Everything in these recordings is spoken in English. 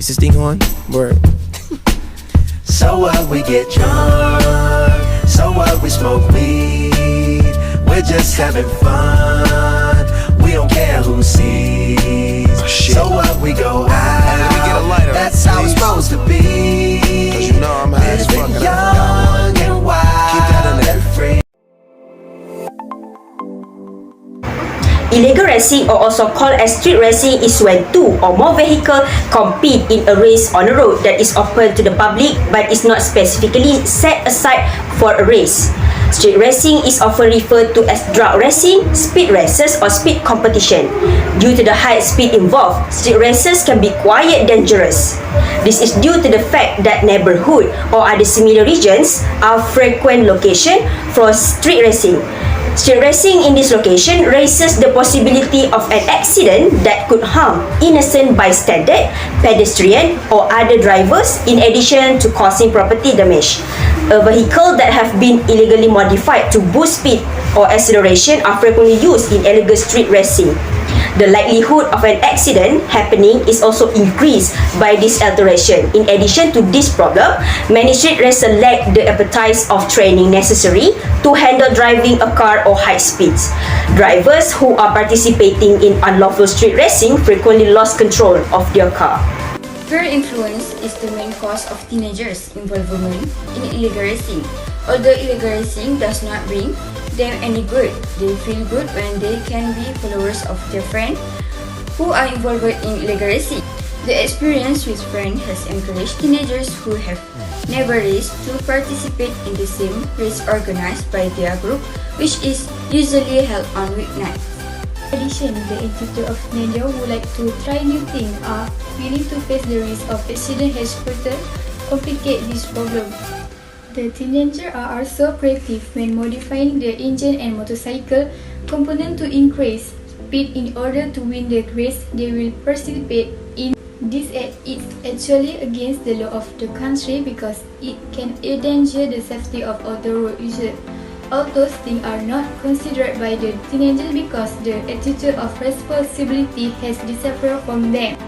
Is this thing on? Word. So what, we get drunk. So what, we smoke weed. We're just having fun. We don't care who sees. So what, we go out. Let me get a lighter, That's how it's please. supposed to be. 'Cause you know I'm high as fuck Living and I got young and wild. Keep that in there. and free. Illegal racing, or also called as street racing, is when two or more vehicles compete in a race on a road that is open to the public but is not specifically set aside for a race. Street racing is often referred to as drug racing, speed races, or speed competition. Due to the high speed involved, street races can be quite dangerous. This is due to the fact that neighborhood or other similar regions are frequent location for street racing. Street racing in this location raises the possibility of an accident that could harm innocent bystander, pedestrian, or other drivers, in addition to causing property damage. A vehicle that have been illegally modified to boost speed or acceleration are frequently used in illegal street racing. The likelihood of an accident happening is also increased by this alteration. In addition to this problem, many street racers lack the appetite of training necessary to handle driving a car or high speeds. Drivers who are participating in unlawful street racing frequently lost control of their car. Peer influence is the main cause of teenagers' involvement in illegal racing. Although illegal racing does not bring them any good, they feel good when they can be followers of their friends who are involved in illegal racing. The experience with friends has encouraged teenagers who have never raced to participate in the same race organized by their group, which is usually held on weeknights. In addition, the attitude of teenagers who like to try new things are willing to face the risk of accident has further complicate this problem. The teenagers are also creative when modifying their engine and motorcycle component to increase speed in order to win the race they will participate in. This is actually against the law of the country because it can endanger the safety of other road users. All those things are not considered by the teenagers because the attitude of responsibility has disappeared from them.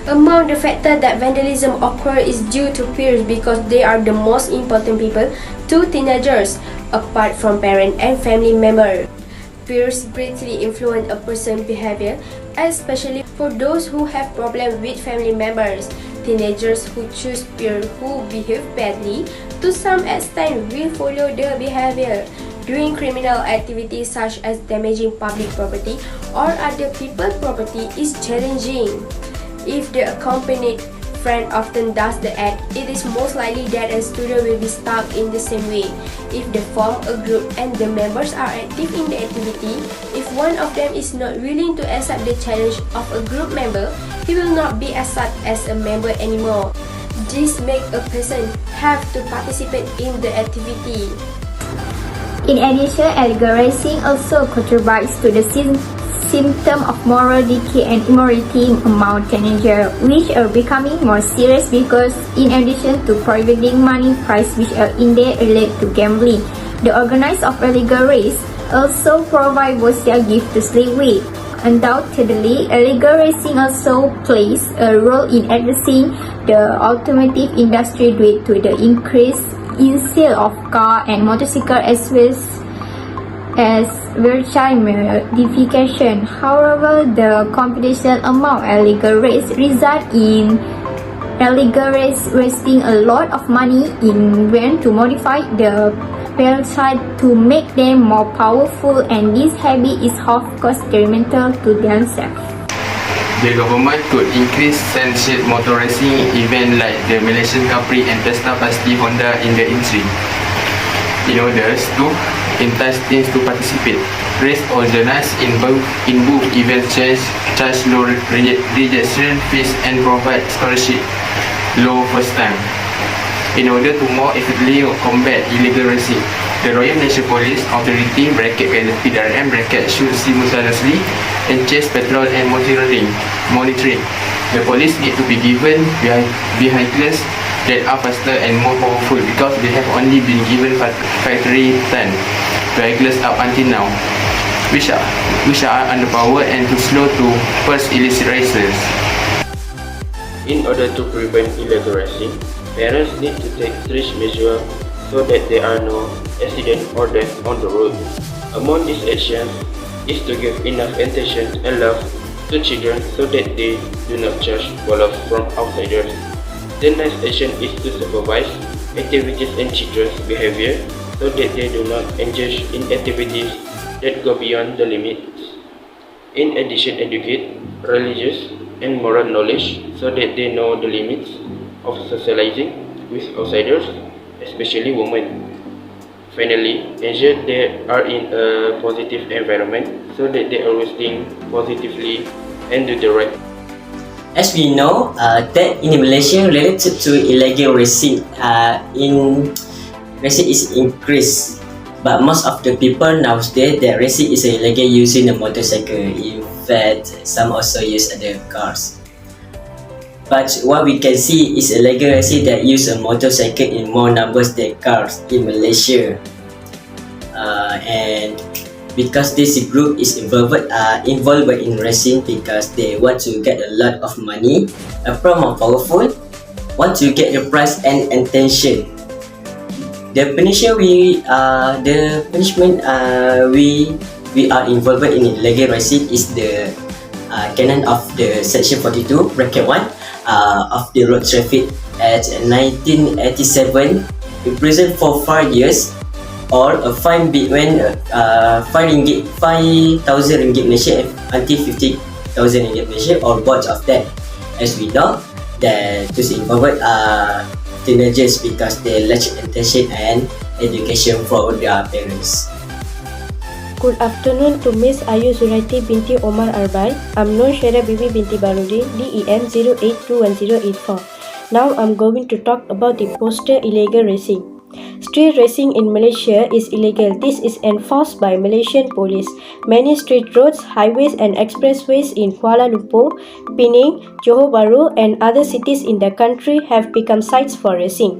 Among the factors that vandalism occur is due to peers because they are the most important people to teenagers, apart from parents and family members. Peers greatly influence a person's behavior, especially for those who have problems with family members. Teenagers who choose peers who behave badly to some extent will follow their behavior. Doing criminal activities such as damaging public property or other people's property is challenging. If the accompanied friend often does the act, it is most likely that a student will be stuck in the same way. If they form a group and the members are active in the activity, if one of them is not willing to accept the challenge of a group member, he will not be accepted as a member anymore. This makes a person have to participate in the activity. In addition, illegal racing also contributes to the symptom of moral decay and immorality among teenagers, which are becoming more serious because in addition to providing money prizes which are indeed related to gambling, the organizers of illegal race also provide wholesale gifts to slave with. Undoubtedly, illegal racing also plays a role in addressing the automotive industry due to the increase in sale of car and motorcycle as well as vehicle modification. However, the competition among illegal race result in illegal race wasting a lot of money in when to modify the vehicle to make them more powerful, and this habit is of course detrimental to themselves. The government could increase censorship motor racing events like the Malaysian Capri and Tesla Pasti Honda in the industry in order to entice teens to participate. Race organizers in both events charge low registration fees and provide scholarship low first time. In order to more effectively combat illegal racing, the Royal Malaysia Police Authority (PDRM) should simultaneously enhance patrol and monitoring. The police need to be given vehicles that are faster and more powerful because they have only been given factory plan vehicles up until now, which are underpowered and too slow to pursue illicit races. In order to prevent illegal racing, parents need to take strict measures so that there are no accidents or deaths on the road. Among these actions is to give enough attention and love to children so that they do not charge bolos from outsiders. The next action is to supervise activities and children's behavior so that they do not engage in activities that go beyond the limits. In addition, educate religious and moral knowledge so that they know the limits of socializing with outsiders, especially women. Finally, ensure they are in a positive environment so that they always think positively and do the right. As we know, that in Malaysia related to illegal racing racing is increased, but most of the people nowadays that racing is illegal using a motorcycle. In fact, some also use other cars. But what we can see is illegal racing that use a motorcycle in more numbers than cars in Malaysia. And because this group is involved in racing because they want to get a lot of money, from more powerful, want to get the prize and attention. The punishment we are involved in illegal racing is the canon of the section 42 bracket 1 of the road traffic at 1987, imprisoned for 5 years, or a fine between 5,000 ringgit Malaysia until 50,000 ringgit Malaysia, or both of that. As we know, that those involved are teenagers because they lack attention and education from their parents. Good afternoon to Miss Ayu Zuraiti binti Omar Arbai. I'm Nur Syeda Bibi binti Barudin, DEM 0821084. Now I'm going to talk about the poster illegal racing. Street racing in Malaysia is illegal. This is enforced by Malaysian police. Many street roads, highways and expressways in Kuala Lumpur, Penang, Johor Bahru and other cities in the country have become sites for racing.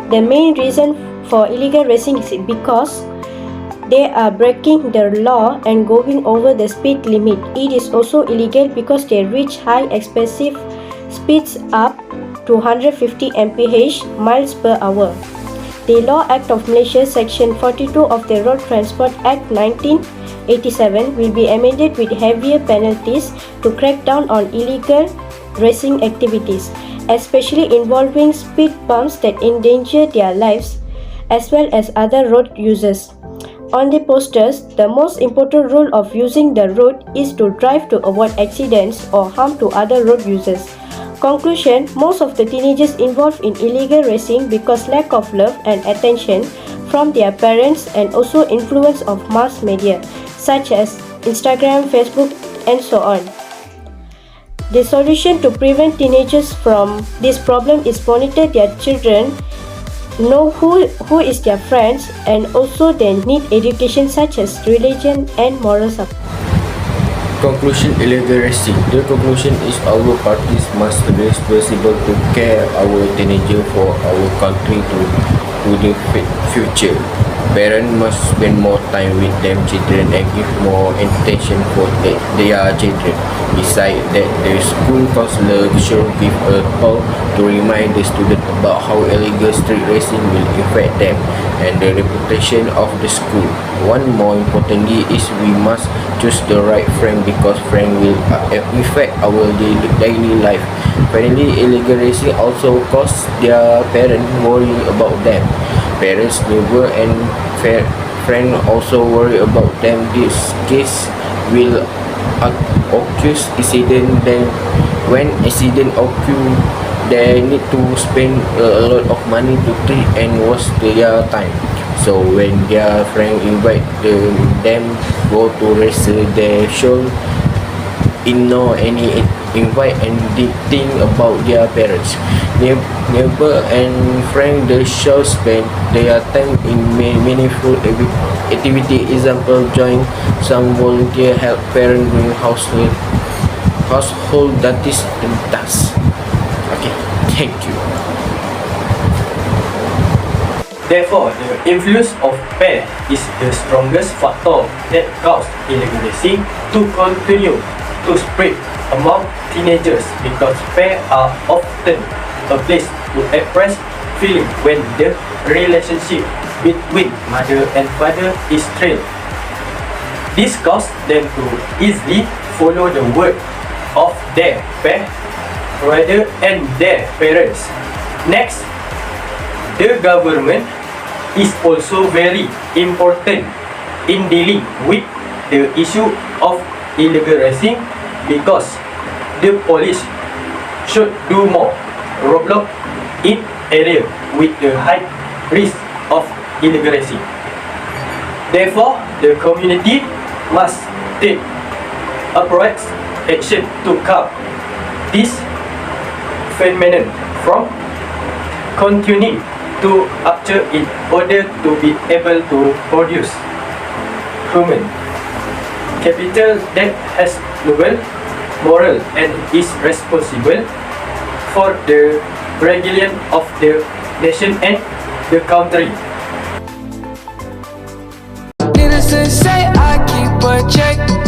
The main reason for illegal racing is because they are breaking the law and going over the speed limit. It is also illegal because they reach high explosive speeds up to 150 mph miles per hour. The Law Act of Malaysia Section 42 of the Road Transport Act 1987 will be amended with heavier penalties to crack down on illegal racing activities, especially involving speed bumps that endanger their lives as well as other road users. On the posters, the most important rule of using the road is to drive to avoid accidents or harm to other road users. Conclusion, most of the teenagers involved in illegal racing because lack of love and attention from their parents and also influence of mass media such as Instagram, Facebook and so on. The solution to prevent teenagers from this problem is monitor their children, know who is their friends, and also they need education such as religion and moral support. Conclusion: illegal racing. The conclusion is our parties must be responsible to care our teenager for our country to the future. Parents must spend more time with them children and give more attention for their children. Besides that, the school counselor should give a call to remind the student about how illegal street racing will affect them and the reputation of the school. One more importantly is we must choose the right friend because friend will affect our daily life. Finally, illegal racing also cause their parents worry about them. Parents, neighbor and friend also worry about them. This case will occur accident. Then when accident occur, they need to spend a lot of money to treat and waste their time. So when their friend invite them go to race, they should ignore any invite and think about their parents. Neighbor and friend, they should spend their time in meaningful activity. Example, join some volunteer help parent doing household duties and tasks. Okay, thank you. Therefore, the influence of parents is the strongest factor that causes illegal racing to continue to spread among teenagers because fair are often a place to express feeling when the relationship between mother and father is strained. This causes them to easily follow the word of their father and their parents. Next, the government is also very important in dealing with the issue of illegal racing because the police should do more roadblock in area with the high risk of illegal racing. Therefore, the community must take appropriate action to curb this phenomenon from continuing to occur in order to be able to produce human capital that has noble moral and is responsible for the resilience of the nation and the country. Needless to say, I keep a check.